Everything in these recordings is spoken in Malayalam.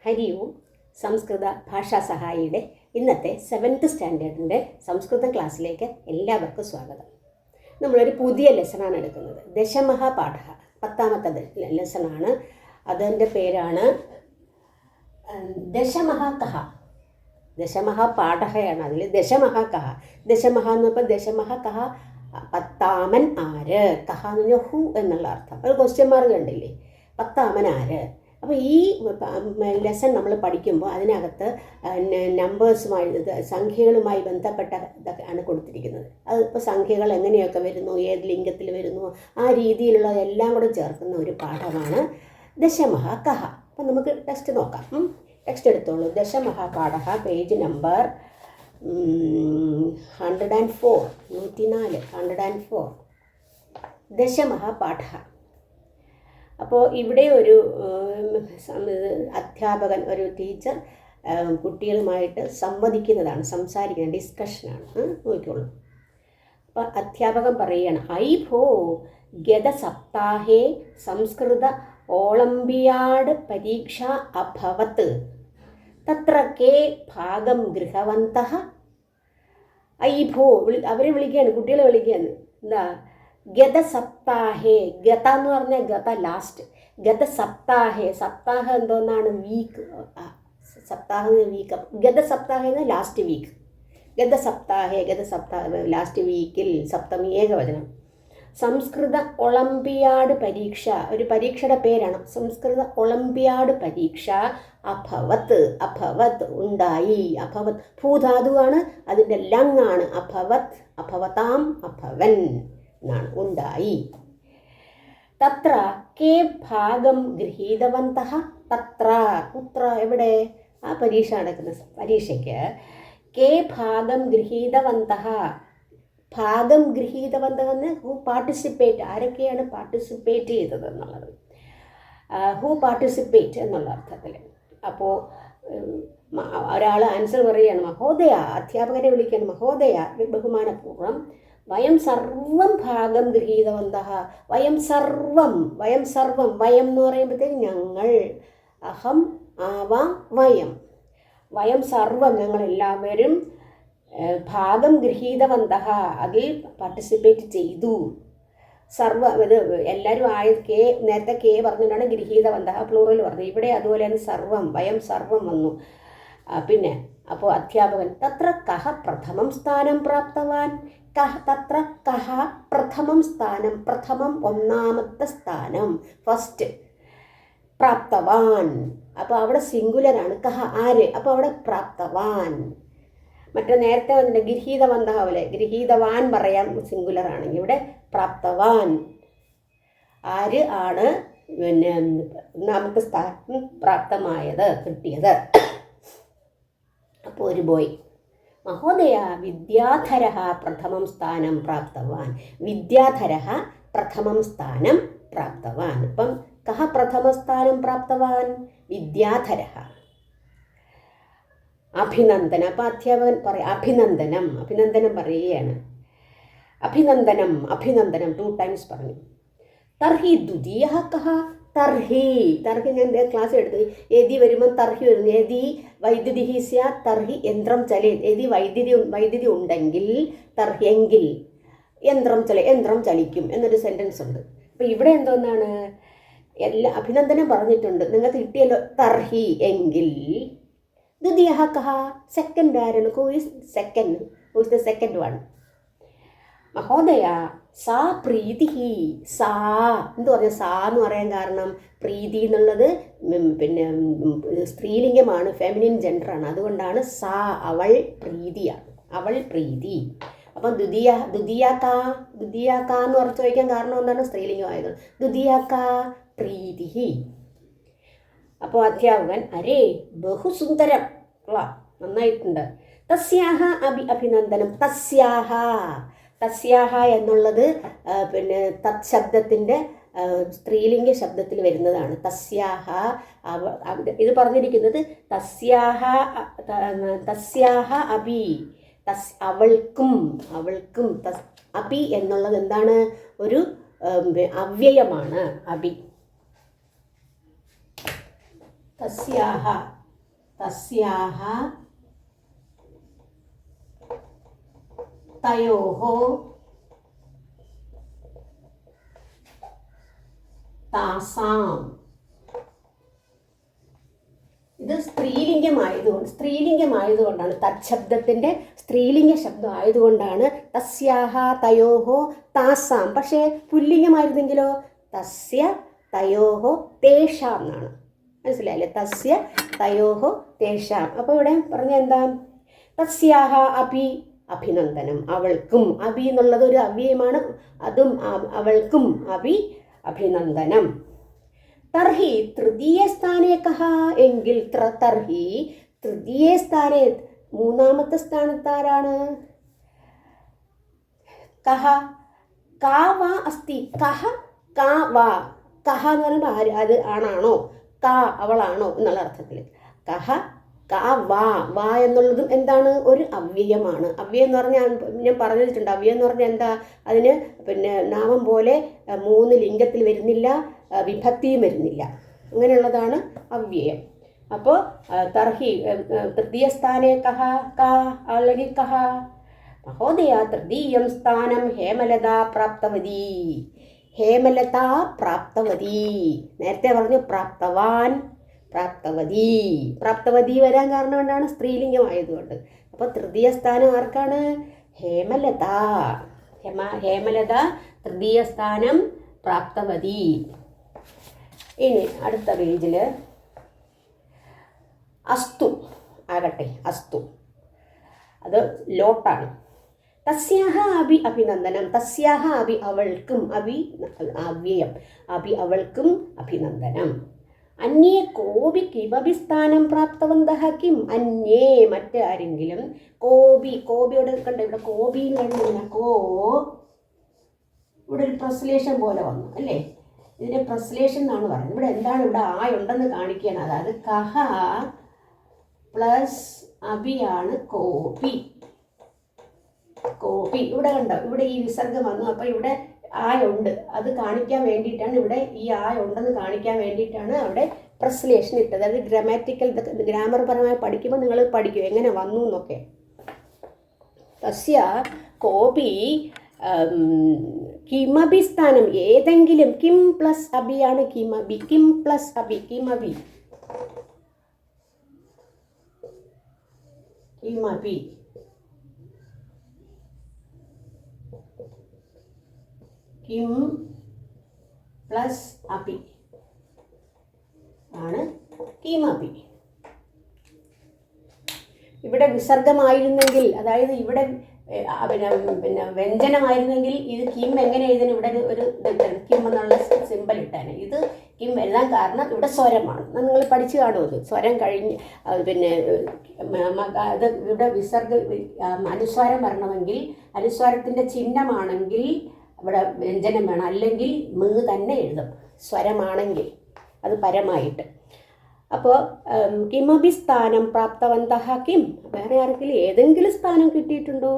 ഹരി ഓം. സംസ്കൃത ഭാഷാ സഹായിയുടെ ഇന്നത്തെ 7th സ്റ്റാൻഡേർഡിൻ്റെ സംസ്കൃതം ക്ലാസ്സിലേക്ക് എല്ലാവർക്കും സ്വാഗതം. നമ്മളൊരു പുതിയ ലെസണാണ് എടുക്കുന്നത്. ദശമഹാപാഠ 10ാമത്തെ ലെസണാണ്. അതിൻ്റെ പേരാണ് ദശമഹാകഹ. ദശമഹാപാഠയാണ്. അതിൽ ദശമഹാകഹ. ദശമഹ എന്ന് പറഞ്ഞാൽ ദശമഹാകഹ, 10ാമൻ ആര്. കഹ എന്ന് പറഞ്ഞാൽ ഹു എന്നുള്ള അർത്ഥം. ഒരു ക്വസ്റ്റ്യൻ മാർക്ക് കണ്ടില്ലേ, 10ാമൻ ആര്. അപ്പോൾ ഈ ലെസൺ നമ്മൾ പഠിക്കുമ്പോൾ അതിനകത്ത് നമ്പേഴ്സുമായി സംഖ്യകളുമായി ബന്ധപ്പെട്ട ഇതൊക്കെ ആണ് കൊടുത്തിരിക്കുന്നത്. അതിപ്പോൾ സംഖ്യകൾ എങ്ങനെയൊക്കെ വരുന്നു, ഏത് ലിംഗത്തിൽ വരുന്നു, ആ രീതിയിലുള്ളതെല്ലാം കൂടെ ചേർക്കുന്ന ഒരു പാഠമാണ് ദശമഹാകഹ. അപ്പം നമുക്ക് ടെക്സ്റ്റ് നോക്കാം. ടെക്സ്റ്റ് എടുത്തോളൂ. ദശമഹാപാഠ, പേജ് നമ്പർ 104, 104. ദശമഹാപാഠ. അപ്പോൾ ഇവിടെ ഒരു അധ്യാപകൻ, ഒരു ടീച്ചർ കുട്ടികളുമായിട്ട് സംവദിക്കുന്നതാണ്, സംസാരിക്കുന്നത്, ഡിസ്കഷനാണ്. നോക്കിക്കോളൂ. അപ്പോൾ അധ്യാപകൻ പറയുകയാണ്, ഐ ഭോ ഗതസപ്താഹേ സംസ്കൃത ഓളമ്പിയാഡ് പരീക്ഷ അഭവത് തത്ര കേ ഭാഗം ഗൃഹവന്തഃ. ഐ ഭോ അവരെ വിളിക്കുകയാണ്, കുട്ടികളെ വിളിക്കുകയാണ്. എന്താ? ഗതസപ്താഹേ. ഗത എന്ന് പറഞ്ഞാൽ ഗത ലാസ്റ്റ്. ഗതസപ്താഹേ, സപ്താഹ എന്തോന്നാണ്? വീക്ക്. സപ്താഹ വീക്ക്. ഗതസപ്താഹ എന്ന ലാസ്റ്റ് വീക്ക്. ഗതസപ്താഹേ, ഗതസപ്താഹ ലാസ്റ്റ് വീക്കിൽ. സപ്തമി ഏകവചനം. സംസ്കൃത ഒളമ്പിയാഡ് പരീക്ഷ, ഒരു പരീക്ഷയുടെ പേരാണ്. സംസ്കൃത ഒളമ്പിയാഡ് പരീക്ഷ അഭവത്. അഭവത് ഉണ്ടായി. അഭവത് ഭൂധാതുവാണ്, അതിൻ്റെ ലങ്ങാണ്. അഭവത്, അഭവതാം, അഭവൻ എന്നാണ്, ഉണ്ടായി. തത്ര കേ ഭാഗം ഗൃഹീതവന്തഃ. തത്ര, കുത്ര, എവിടെ? ആ പരീക്ഷ നടക്കുന്ന പരീക്ഷയ്ക്ക് കേ ഭാഗം ഗൃഹീതവന്തഃ. ഭാഗം ഗൃഹീതവന്തഃ എന്ന് ഹു പാർട്ടിസിപ്പേറ്റ്, ആരൊക്കെയാണ് പാർട്ടിസിപ്പേറ്റ് ചെയ്തത് എന്നുള്ളത്. ഹു പാർട്ടിസിപ്പേറ്റ് എന്നുള്ള അർത്ഥത്തിൽ. അപ്പോൾ ഒരാൾ ആൻസർ പറയുകയാണ്, മഹോദയ. അധ്യാപകരെ വിളിക്കുകയാണ്, മഹോദയ, ബഹുമാനപൂർവ്വം. വയം സർവം ഭാഗം ഗൃഹീതവന്തഃ. വയം സർവം, വയം സർവം, വയം എന്ന് പറയുമ്പോഴത്തേക്ക് ഞങ്ങൾ, അഹം, ആവാം, വയം. വയം സർവം, ഞങ്ങളെല്ലാവരും ഭാഗം ഗൃഹീതവന്തഃ, അതിൽ പാർട്ടിസിപ്പേറ്റ് ചെയ്തു. സർവ, ഇത് എല്ലാവരും കേ, നേരത്തെ കേ പറഞ്ഞുകൊണ്ടാണ് ഗൃഹീതവന്തഃ പ്ലൂറൽ പറഞ്ഞു. ഇവിടെ അതുപോലെയാണ് സർവം, വയം സർവം വന്നു. പിന്നെ അപ്പോൾ അധ്യാപകൻ, തത്ര കഹ പ്രഥമം സ്ഥാനം പ്രാപ്തവാൻ. കഹ, തത്ര കഹ പ്രഥമം സ്ഥാനം, പ്രഥമം ഒന്നാമത്തെ സ്ഥാനം, ഫസ്റ്റ്. പ്രാപ്തവാൻ, അപ്പോൾ അവിടെ സിംഗുലറാണ്. കഹ ആര്, അപ്പോൾ അവിടെ പ്രാപ്തവാൻ. മറ്റേ നേരത്തെ വന്നിട്ട് ഗൃഹീതവന്തഃ പോലെ ഗൃഹീതവാൻ പറയാം സിംഗുലർ ആണെങ്കിൽ. ഇവിടെ പ്രാപ്തവാൻ, ആര് ആണ് പിന്നെ ഒന്നാമത്തെ സ്ഥാനം പ്രാപ്തമായത്, കിട്ടിയത്. അപ്പോൾ ഒരു ബോയ്, മഹോദയ വിദ്യാധര പ്രഥമം സ്ഥാനം പ്രാപ്തവാൻ. വിദ്യാധര പ്രഥമം സ്ഥാനം പ്രാപ്തവാൻ. അപ്പം കഹ പ്രഥമ സ്ഥാനം പ്രാപ്തവാൻ? വിദ്യാധര. അഭിനന്ദനം. അപ്പം അധ്യാപകൻ പറയും അഭിനന്ദനം, അഭിനന്ദനം പറയുകയാണ്. അഭിനന്ദനം, അഭിനന്ദനം 2 times പറഞ്ഞു. തർഹി ദ്വിതീയ കഹ. തർഹി, തർഹി ഞാൻ ക്ലാസ് എടുത്തു. യതി വരുമ്പോൾ തർഹി വരുന്നു. യതി വൈദ്യുതി സ്യാ തർഹി യന്ത്രം ചലേ. യതി വൈദ്യുതി ഉണ്ടെങ്കിൽ, തർഹി എങ്കിൽ, യന്ത്രം ചലിക്കും എന്നൊരു സെൻറ്റൻസ് ഉണ്ട്. അപ്പോൾ ഇവിടെ എന്തോന്നാണ്? അഭിനന്ദനം പറഞ്ഞിട്ടുണ്ട്, നിങ്ങൾക്ക് കിട്ടിയല്ലോ. തർഹി എങ്കിൽ. ദ്വിതീയ കഹ, സെക്കൻഡ് ആരാണ്? Who is second? Who is the second one? മഹോദയ സാ പ്രീതി. സാ എന്ന് പറഞ്ഞാൽ, സാ എന്ന് പറയാൻ കാരണം പ്രീതി എന്നുള്ളത് പിന്നെ സ്ത്രീലിംഗമാണ്, ഫെമിനിൻ ജെൻഡറാണ്. അതുകൊണ്ടാണ് സാ, അവൾ പ്രീതിയാണ്, അവൾ പ്രീതി. അപ്പം ദ്വിതീയാക്ക എന്ന് പറഞ്ഞ് ചോദിക്കാൻ കാരണം എന്താണ്? സ്ത്രീലിംഗമായത്. ദ്വിതീയാക്ക പ്രീതി. അപ്പോൾ അധ്യാപകൻ, അരേ ബഹുസുന്ദരം, നന്നായിട്ടുണ്ട്. തസ്യാഹ അഭിനന്ദനം. തസ്യാഹ എന്നുള്ളത് പിന്നെ തത് ശബ്ദത്തിൻ്റെ സ്ത്രീലിംഗ ശബ്ദത്തിൽ വരുന്നതാണ്. തസ്യാഹ, ഇത് പറഞ്ഞിരിക്കുന്നത് തസ്യാഹ അഭി, അവൾക്കും. അഭി എന്നുള്ളത് എന്താണ്? ഒരു അവ്യയമാണ് അഭി. തസ്യാഹ തസ്യാഹ തയോഹ താസാം. ഇത് സ്ത്രീലിംഗമായതുകൊണ്ടാണ് തച്ഛബ്ദത്തിൻ്റെ സ്ത്രീലിംഗ ശബ്ദം ആയതുകൊണ്ടാണ് തസ്യാഹ തയോഹോ താസാം. പക്ഷേ പുല്ലിംഗമായിരുന്നെങ്കിലോ തസ്യ തയോഹോ തേഷാം എന്നാണ്. മനസ്സിലായില്ലേ? തസ്യ തയോഹോ തേഷാം. അപ്പോൾ ഇവിടെ പറഞ്ഞ എന്താ? തസ്യാഹ അഭി അഭിനന്ദനം, അവൾക്കും. അഭി എന്നുള്ളത് ഒരു അവ്യയമാണ്, അതും അവൾക്കും അഭി അഭിനന്ദനം. തർഹി തൃതീയ സ്ഥാനേ കഹ, എങ്കിൽ തർഹി തൃതീയ സ്ഥാനേ മൂന്നാമത്തെ സ്ഥാനത്താരാണ്? കഹ കാ വാ അസ്തി. കഹ കാ വാ. കഹ എന്ന് പറയുമ്പോൾ ആര്? അത് ആണാണോ? കാ അവളാണോ എന്നുള്ള അർത്ഥത്തിൽ. കഹ കാ വാ. വാ എന്നുള്ളതും എന്താണ്? ഒരു അവ്യയമാണ്. അവ്യയം എന്ന് പറഞ്ഞാൽ ഞാൻ പറഞ്ഞു വെച്ചിട്ടുണ്ട്. അവ്യയം എന്ന് പറഞ്ഞാൽ എന്താ? അതിന് നാമം പോലെ 3 ലിംഗത്തിൽ വരുന്നില്ല, വിഭക്തിയും വരുന്നില്ല. അങ്ങനെയുള്ളതാണ് അവ്യയം. അപ്പോൾ തർഹി തൃതീയ സ്ഥാനേ കഹ കാ അല്ലെങ്കിൽ കഹ. മഹോദയ തൃതീയം സ്ഥാനം ഹേമലത പ്രാപ്തവതി. ഹേമലത പ്രാപ്തവതി. നേരത്തെ പറഞ്ഞു പ്രാപ്തവാൻ, പ്രാപ്തവതി. പ്രാപ്തവതി വരാൻ കാരണം കൊണ്ടാണ് സ്ത്രീലിംഗമായതുകൊണ്ട്. അപ്പോൾ തൃതീയ സ്ഥാനം ആർക്കാണ്? ഹേമലത. ഹേമലത തൃതീയ സ്ഥാനം പ്രാപ്തവതി. ഇനി അടുത്ത പേജിൽ അസ്തു ആകട്ടെ. അസ്തു അത് ലോട്ടാണ്. തസ്യാഹ അഭി അഭിനന്ദനം. തസ്യാഹ അഭി അവൾക്കും. അഭി അവ്യയം. അഭി അവൾക്കും അഭിനന്ദനം. അന്യേ കോപി കിമപി സ്ഥാനം പ്രാപ്തവന്തഃ കിം. അന്യേ മറ്റാരെങ്കിലും. കോപി. കോപിയോട് കണ്ട ഇവിടെ കോപി എന്ന് പറഞ്ഞാൽ ഇവിടെ ഒരു പ്രസ്ലേഷൻ പോലെ വന്നു അല്ലേ? ഇതിൻ്റെ പ്രസ്ലേഷൻ എന്നാണ് പറയുന്നത്. ഇവിടെ എന്താണ്? ഇവിടെ ആയുണ്ടെന്ന് കാണിക്കുകയാണ്. അതായത് കഹ പ്ലസ് അഭിയാണ് കോപി. കോപി ഇവിടെ കണ്ടോ? ഇവിടെ ഈ വിസർഗം വന്നു. അപ്പോൾ ഇവിടെ ആയുണ്ട്, അത് കാണിക്കാൻ വേണ്ടിയിട്ടാണ്, ഇവിടെ ഈ ആയുണ്ടെന്ന് കാണിക്കാൻ വേണ്ടിയിട്ടാണ് അവിടെ പ്രസ്ലേഷൻ ഇട്ടത്. അത് ഗ്രാമർ പരമായി പഠിക്കുമ്പോൾ നിങ്ങൾ പഠിക്കും എങ്ങനെ വന്നു എന്നൊക്കെ. തസ്യ കോപി കിമപി സ്ഥാനം, ഏതെങ്കിലും. കിം പ്ലസ് അഭിയാണ് കിമപി. കിം പ്ലസ് അഭി കിമപി. കിമപി കിം പ്ലസ് അപി ആണ് കിമപി. ഇവിടെ വിസർഗമായിരുന്നെങ്കിൽ, അതായത് ഇവിടെ പിന്നെ വ്യഞ്ജനമായിരുന്നെങ്കിൽ ഇത് കിം എങ്ങനെ എഴുതുന്നു? ഇവിടെ ഒരു കിം എന്നുള്ള സിമ്പൽ ഇട്ടാണ്. ഇത് കിം എല്ലാം കാരണം ഇവിടെ സ്വരമാണ്. നിങ്ങൾ പഠിച്ചു കാണുമത്. സ്വരം കഴിഞ്ഞ് പിന്നെ അത് ഇവിടെ വിസർഗ അനുസ്വാരം വരണമെങ്കിൽ, അനുസ്വാരത്തിൻ്റെ ചിഹ്നമാണെങ്കിൽ ഇവിടെ വ്യഞ്ജനം വേണം. അല്ലെങ്കിൽ തന്നെ എഴുതും സ്വരമാണെങ്കിൽ, അത് പരമായിട്ട്. അപ്പോൾ കിമപി സ്ഥാനം പ്രാപ്തവന്തഃ കിം. വേറെ ആർക്കെങ്കിലും ഏതെങ്കിലും സ്ഥാനം കിട്ടിയിട്ടുണ്ടോ?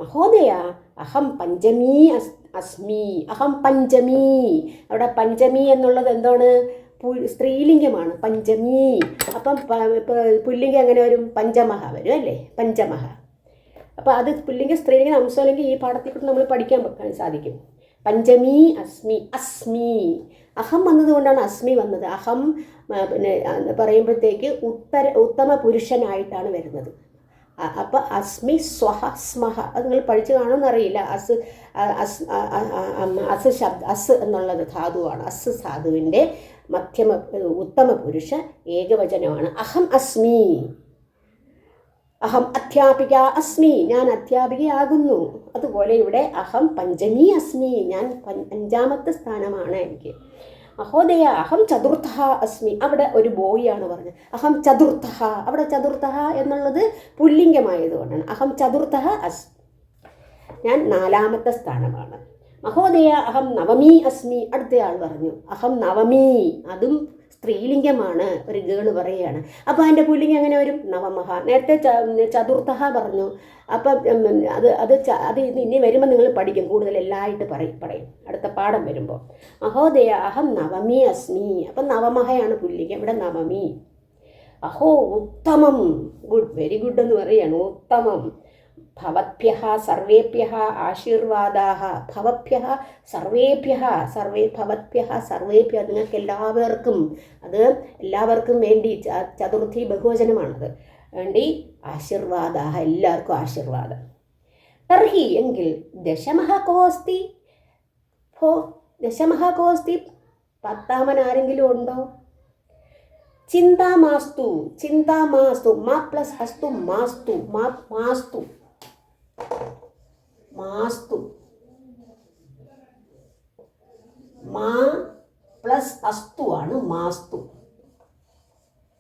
മഹോദയ അഹം പഞ്ചമീ അസ്മി. അഹം പഞ്ചമി. അവിടെ പഞ്ചമി എന്നുള്ളത് എന്താണ്? സ്ത്രീലിംഗമാണ്. പഞ്ചമി. അപ്പം പുല്ലിംഗം എങ്ങനെ വരും? പഞ്ചമഹ വരും അല്ലേ? പഞ്ചമഹ. അപ്പോൾ അത് പുല്ലിംഗ സ്ത്രീലിംഗ അംശമല്ലെങ്കിൽ ഈ പാഠത്തിൽ കൂടെ നമ്മൾ പഠിക്കാൻ സാധിക്കും. പഞ്ചമി അസ്മി. അസ്മി അഹം വന്നതുകൊണ്ടാണ് അസ്മി വന്നത്. അഹം പിന്നെ പറയുമ്പോഴത്തേക്ക് ഉത്തമ പുരുഷനായിട്ടാണ് വരുന്നത്. അപ്പോൾ അസ്മി സ്വഹ സ്മഹ അത് നിങ്ങൾ പഠിച്ചു കാണുമെന്നറിയില്ല. അസ് എന്നുള്ളത് ധാതുവാണ്. അസ് ധാതുവിൻ്റെ ഉത്തമ പുരുഷ ഏകവചനമാണ്. അഹം അസ്മി. അഹം അധ്യാപിക അസ്മി. ഞാൻ അധ്യാപികയാകുന്നു. അതുപോലെ ഇവിടെ അഹം പഞ്ചമി അസ്മി. ഞാൻ 5ാമത്തെ സ്ഥാനമാണ് എനിക്ക്. മഹോദയ അഹം ചതുർത്ഥ അസ്മി. അവിടെ ഒരു ബോയിയാണ് പറഞ്ഞത്. അഹം ചതുർത്ഥ. അവിടെ ചതുർത്ഥ എന്നുള്ളത് പുല്ലിംഗമായതുകൊണ്ടാണ്. അഹം ചതുർത്ഥ അസ്മി. ഞാൻ 4ാമത്തെ സ്ഥാനമാണ്. മഹോദയ അഹം നവമി അസ്മി. അടുത്തയാൾ പറഞ്ഞു അഹം നവമി. അതും സ്ത്രീലിംഗമാണ്, ഒരു ഗേള് പറയുകയാണ്. അപ്പോൾ അതിൻ്റെ പുല്ലിംഗം എങ്ങനെ വരും? നവമഹ. നേരത്തെ ചതുർത്ഥ പറഞ്ഞു. അപ്പം അത് ഇനി വരുമ്പോൾ നിങ്ങൾ പഠിക്കും, കൂടുതൽ എല്ലായിട്ട് പറയും അടുത്ത പാഠം വരുമ്പോൾ. മഹോദയ അഹം നവമി അസ്മി. അപ്പം നവമഹയാണ് പുല്ലിംഗം, ഇവിടെ നവമി. അഹോ ഉത്തമം, ഗുഡ്, വെരി ഗുഡ് എന്ന് പറയുകയാണ്, ഉത്തമം. ഭവത്ഭ്യഃ സർവേഭ്യഃ ആശീർവാദാഃ. ഭവഭ്യഃ സർവേഭ്യഃ, ഭവത്ഭ്യഃ സർവേഭ്യഃ, നിങ്ങൾക്ക് എല്ലാവർക്കും, അത് എല്ലാവർക്കും വേണ്ടി ചതുർത്ഥി ബഹുവചനമാണത്, വേണ്ടി ആശീർവാദാഃ, എല്ലാവർക്കും ആശീർവാദം. തർഹി എങ്കിൽ ദശമഃ കോസ്തി. ദശമഃ കോസ്തി, പത്താമൻ ആരെങ്കിലും ഉണ്ടോ? ചിന്താ മാസ്തു, ചിന്താ മാസ്തു. മാ പ്ലസ് അസ്തു മാസ്തു, മാസ്തു, മാസ്തു. മാ പ്ലസ് അസ്തു ആണ് മാസ്തു.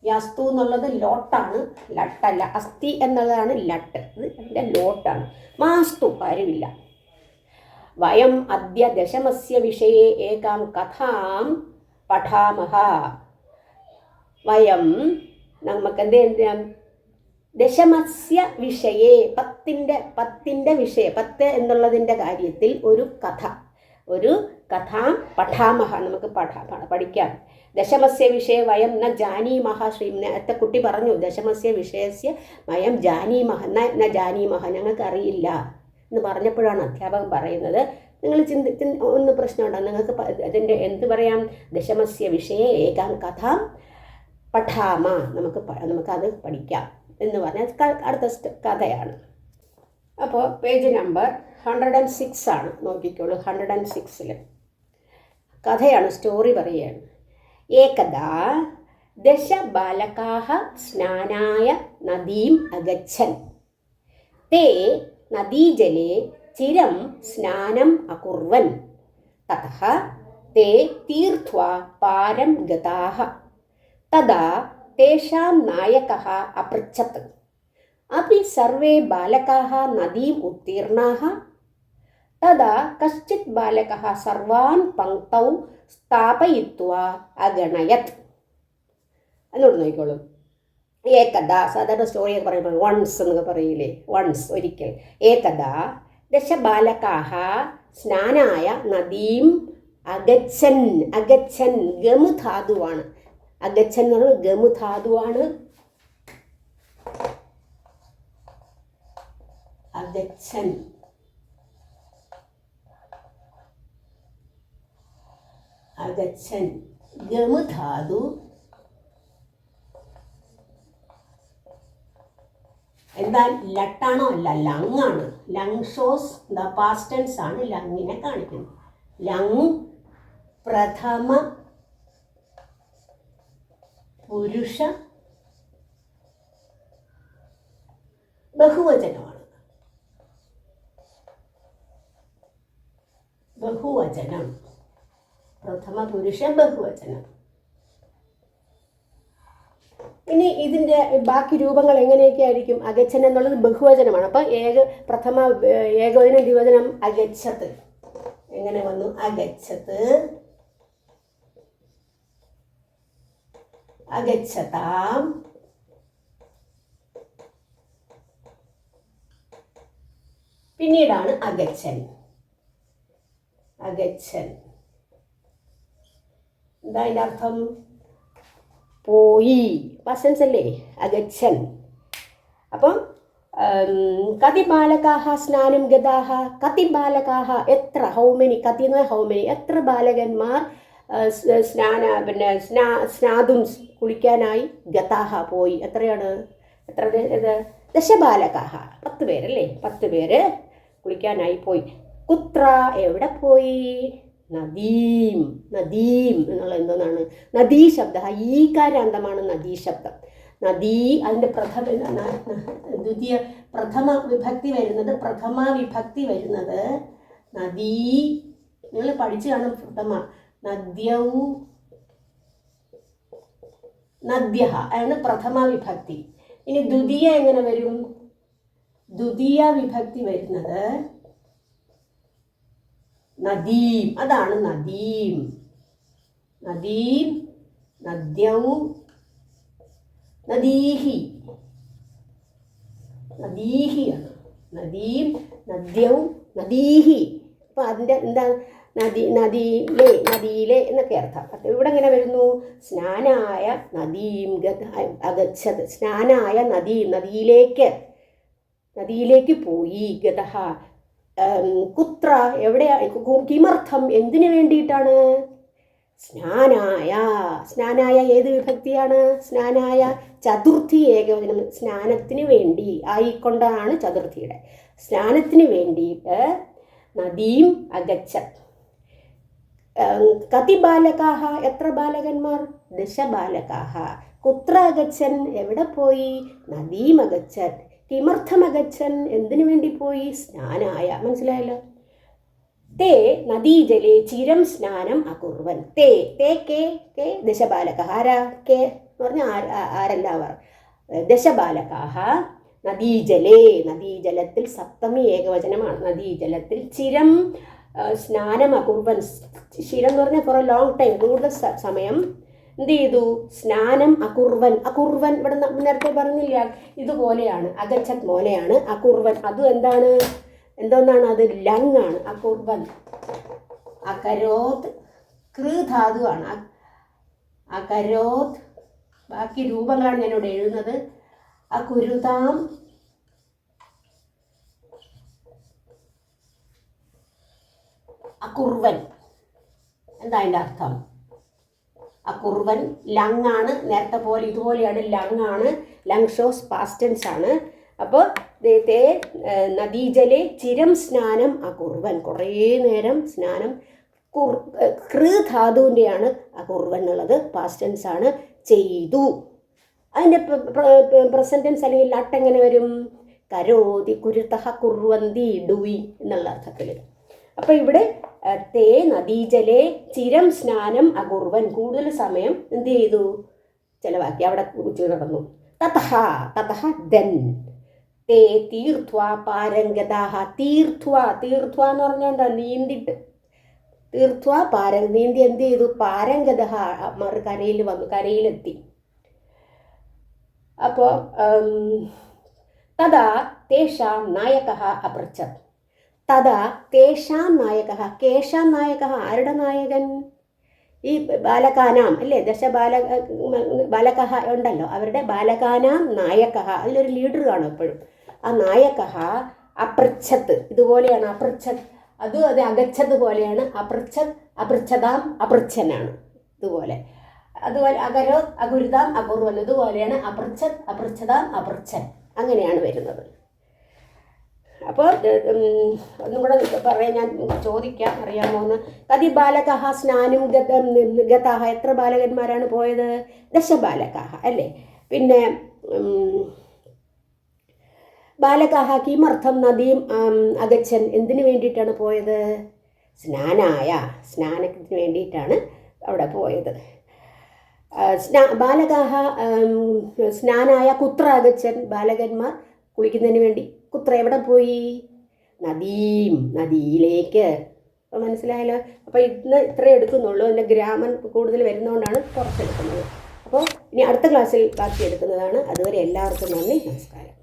ഈ അസ്തു എന്നുള്ളത് ലോട്ടാണ്, ലട്ടല്ല. അസ്ഥി എന്നുള്ളതാണ് ലട്ട്, ഇത് എൻ്റെ ലോട്ടാണ്. മാസ്തു, ആരുമില്ല. വയം അദ്യ ദശമസ്യ വിഷയെ ഏകാം കഥാം പഠാമഹ. വയം, നമുക്ക് എന്ത് ചെയ്യാം? ദശമസ്യ വിഷയെ, പത്തിൻ്റെ വിഷയം, 10 എന്നുള്ളതിൻ്റെ കാര്യത്തിൽ ഒരു കഥ പഠാമഹ, നമുക്ക് പഠിക്കാം. ദശമസ്യ വിഷയ വയം ന ജാനീമഹ. നേരത്തെ കുട്ടി പറഞ്ഞു, ദശമസ്യ വിഷയസ്യ വയം ജാനീമഹ ന ജാനീമഹ, ഞങ്ങൾക്കറിയില്ല എന്ന് പറഞ്ഞപ്പോഴാണ് അധ്യാപകൻ പറയുന്നത്, നിങ്ങൾ ഒന്ന് പ്രശ്നമുണ്ടോ, നിങ്ങൾക്ക് അതിൻ്റെ എന്ത് പറയാം? ദശമസ്യ വിഷയ ഏകാം കഥ പഠാമ, നമുക്കത് പഠിക്കാം എന്ന് പറഞ്ഞാൽ അടുത്ത കഥയാണ്. അപ്പോൾ പേജ് നമ്പർ 106 ആണ്, നോക്കിക്കോളൂ. 106 കഥയാണ്, സ്റ്റോറി പറയുകയാണ്. ഏകദാ ദശ ബാലകാഃ സ്നാനായ നദീം അഗച്ഛൻ. തേ നദീജലേ ചിരം സ്നാനം അകുർവൻ. തതഃ തേ തീർത്ധ്വാ പാരം ഗതാഃ. തദാ തേഷാം നായകഃ അപൃച്ഛത്, അപി സർവേ ബാലകാഃ നദീം ഉത്തീർണാഃ? തദാ കശ്ചിത് ബാലകഃ സർവാൻ പങ്ക്തൗ സ്ഥാപയിത്വാ അഗണയത്. എന്നോട് നോക്കിക്കോളൂ. ഏകദാ, സാധാരണ സ്റ്റോറിയൊക്കെ പറയുമ്പോൾ വൺസ് എന്നൊക്കെ പറയില്ലേ, വൺസ്, ഒരിക്കൽ. ഏകദാ ദശബാലകാഃ സ്നാനായ നദീം അഗച്ഛൻ. അഗച്ഛൻ ഗമു ധാതുവാണ്. അഗച്ഛൻ എന്ന് പറഞ്ഞാൽ ഗമു ധാതുവാണ്. അഗച്ഛൻ, അഗച്ഛൻ ഗമു ധാതു. എന്താ, ലട്ടാണോ? അല്ല, ലങ്ങാണ്. ലങ് ഷോസ് ദ പാസ്റ്റ് ടെൻസ് ആണ് ലങ്ങിനെ കാണിക്കുന്നത്. ലങ് പ്രഥമ പുരുഷ ബഹുവചനമാണ്. ബഹുവചനം, പ്രഥമ പുരുഷ ബഹുവചനം. ഇനി ഇതിൻ്റെ ബാക്കി രൂപങ്ങൾ എങ്ങനെയൊക്കെ ആയിരിക്കും? അഗച്ഛൻ എന്നുള്ളത് ബഹുവചനമാണ്. അപ്പം പ്രഥമ ഏകവചനം ദ്വിവചനം അഗച്ഛത്ത് എങ്ങനെ വന്നു? അഗച്ഛത്ത്, അഗച്ഛതാം, പിന്നീടാണ് അഗച്ഛൻ. അഗച്ഛൻ എന്താ അതിൻ്റെ അർത്ഥം? പോയി, പസൻസ് അല്ലേ? അഗച്ഛൻ. അപ്പം കതി ബാലകാഃ സ്നാനം ഗതാഃ. കതി ബാലകാഃ, എത്ര, ഹൗമെനി. കതി എന്ന് ഹൗമെനി, എത്ര ബാലകന്മാർ സ്നാതും കുളിക്കാനായി ഗതാഃ പോയി. എത്രയാണ്? എത്ര? ദശബാലകാഃ, 10 പേരല്ലേ? 10 പേര് കുളിക്കാനായി പോയി. കുത്ര, എവിടെ പോയി? നദീം. നദീം എന്നുള്ള എന്തോന്നാണ്? നദീ ശബ്ദ, ഈകാരാന്തമാണ് നദീ ശബ്ദം. നദീ, അതിൻ്റെ പ്രഥമ വിഭക്തി വരുന്നത് നദീ. നിങ്ങൾ പഠിച്ചു കാണും. പ്രഥമ നദ്യൗ, നദ്യഃ ആണ് പ്രഥമ വിഭക്തി. ഇനി ദ്വിതീയ എങ്ങനെ വരും? ദ്വിതീയ വിഭക്തി വരുന്നത് നദീം, അതാണ് നദീം. നദീം നദ്യൗ നദീഹി നദീഹിയാണ്. നദീം നദ്യൗ നദീഹി. അപ്പോൾ അതിൻ്റെ എന്താ നദിയിലെ എന്നൊക്കെ അർത്ഥം. അപ്പോൾ ഇവിടെ എങ്ങനെ വരുന്നു? സ്നാനായ നദീം അഗച്ഛത്. സ്നാനായ നദിയിലേക്ക് പോയി. ഗതഹ കുത്ര എവിടെ? കിമർത്ഥം എന്തിനു വേണ്ടിയിട്ടാണ്? സ്നാനായ ഏത് വിഭക്തിയാണ്? സ്നാനായ ചതുർത്ഥി ഏകവചനം. സ്നാനത്തിന് വേണ്ടി ആയിക്കൊണ്ടാണ് ചതുർത്ഥിയുടെ. സ്നാനത്തിന് വേണ്ടിയിട്ട് നദീം അഗച്ഛത്. കതി ബാലകാഹ എത്ര ബാലകന്മാർ? 10 ബാലകാഹ. കുത്ര അഗച്ഛൻ എവിടെ പോയി? നദീം അഗച്ഛത്. കിമർത്ഥം അഗച്ഛൻ എന്തിനു വേണ്ടി പോയി? സ്നാനായ. മനസ്സിലായല്ലോ? തേ നദീജലേ ചിരം സ്നാനം അകുർവൻ. തേ കെ 10 ബാലകാഹ. ആരാ? കെ എന്ന് പറഞ്ഞാൽ ആരെല്ലാവർ? 10 ബാലകാഹ നദീജലത്തിൽ സപ്തമി ഏകവചനമാണ്. നദീജലത്തിൽ ചിരം സ്നാനം അകുർവൻ. ചിരം എന്ന് പറഞ്ഞാൽ ഫോർ എ ലോങ് ടൈം, കൂടുതൽ സമയം എന്ത് ചെയ്തു? സ്നാനം അകുർവൻ. ഇവിടെ നേരത്തെ പറഞ്ഞില്ല, ഇതുപോലെയാണ്. അഗച്ഛത് മോലെയാണ്. അകുർവൻ അതും എന്തോന്നാണ്? അത് ലങ് ആണ്. അകുർവൻ. അകരോത് കൃധാതുവാണ്. അകരോത്. ബാക്കി രൂപങ്ങളാണ് ഞാനിവിടെ എഴുതുന്നത്. അകുരുതാം അകുർവൻ. എന്താ അതിൻ്റെ അർത്ഥം? അകുർവൻ ലങ് ആണ്. നേരത്തെ പോലെ ഇതുപോലെയാണ്. ലങ് ആണ്. ലങ് ഷോസ് പാസ്റ്റ് ടെൻസ് ആണ്. അപ്പോൾ നദീജലെ ചിരം സ്നാനം അകുർവൻ. കുറേ നേരം സ്നാനം. കൃധാതുവിൻ്റെയാണ് അകുർവൻ എന്നുള്ളത്. പാസ്റ്റ് ടെൻസ് ആണ്. ചെയ്തു. അതിൻ്റെ പ്രസന്റ് ടെൻസ് അല്ലെങ്കിൽ ലട്ട് എങ്ങനെ വരും? കരോതി കുരുതഹ കുർവന്തി ഡുയി എന്നുള്ള അർത്ഥത്തിൽ. അപ്പോൾ ഇവിടെ തേ നദീജലെ ചിരം സ്നാനം അകുർവൻ. കൂടുതൽ സമയം എന്ത് ചെയ്തു? ചിലവാക്കി. അവിടെ നടന്നു. തതഹ ദെൻ തേ തീർത്വ പാരംഗതാഹ. തീർത്വ എന്ന് പറഞ്ഞാൽ എന്താ? നീന്തിട്ട്. തീർത്വ നീന്തി എന്ത് ചെയ്തു? പാരംഗതഹ കരയിൽ വന്നു, കരയിലെത്തി. അപ്പോൾ തഥാ തേഷാം നായകഃ അപൃച്ഛത്. തഥാ തേഷാം നായകഃ. കേഷാം നായകഃ ആരുടെ നായകൻ? ഈ ബാലകാനാം അല്ലേ? ബാലകഃ ഉണ്ടല്ലോ, അവരുടെ ബാലകാനാം നായകഃ. അതിലൊരു ലീഡർ കാണും എപ്പോഴും. ആ നായകഃ അപൃച്ഛത്. ഇതുപോലെയാണ് അപൃച്ഛത്. അത് അഗച്ഛത് പോലെയാണ്. അപൃച്ഛതാം അപൃച്ഛനാണ്. അതുപോലെ അകുരുതാം അകുർവൻ. ഇതുപോലെയാണ് അപൃച്ഛതാം അപൃച്ഛൻ. അങ്ങനെയാണ് വരുന്നത്. അപ്പോൾ ഒന്നും കൂടെ പറയാൻ ഞാൻ ചോദിക്കാം, അറിയാമോന്ന്. കതി ബാലകഃ സ്നാനം ഗതാഹ. എത്ര ബാലകന്മാരാണ് പോയത്? 10 ബാലകാഹ അല്ലേ? പിന്നെ ബാലകാഹ കിമർത്ഥം നദീം അഗച്ഛൻ. എന്തിനു വേണ്ടിയിട്ടാണ് പോയത്? സ്നാനത്തിന് വേണ്ടിയിട്ടാണ് അവിടെ പോയത്. ബാലകാഹ സ്നാനായ കുത്ര അഗച്ഛൻ. ബാലകന്മാർ കുളിക്കുന്നതിന് വേണ്ടി. കുത്ര എവിടെ പോയി? നദിയിലേക്ക്. അപ്പോൾ മനസ്സിലായല്ലോ. അപ്പോൾ ഇന്ന് ഇത്രയേ എടുക്കുന്നുള്ളൂ. എൻ്റെ ഗ്രാമർ കൂടുതൽ വരുന്നതുകൊണ്ടാണ് കുറച്ചെടുക്കുന്നത്. അപ്പോൾ ഇനി അടുത്ത ക്ലാസ്സിൽ ബാക്കി എടുക്കുന്നതാണ്. അതുവരെ എല്ലാവർക്കും നന്ദി, നമസ്കാരം.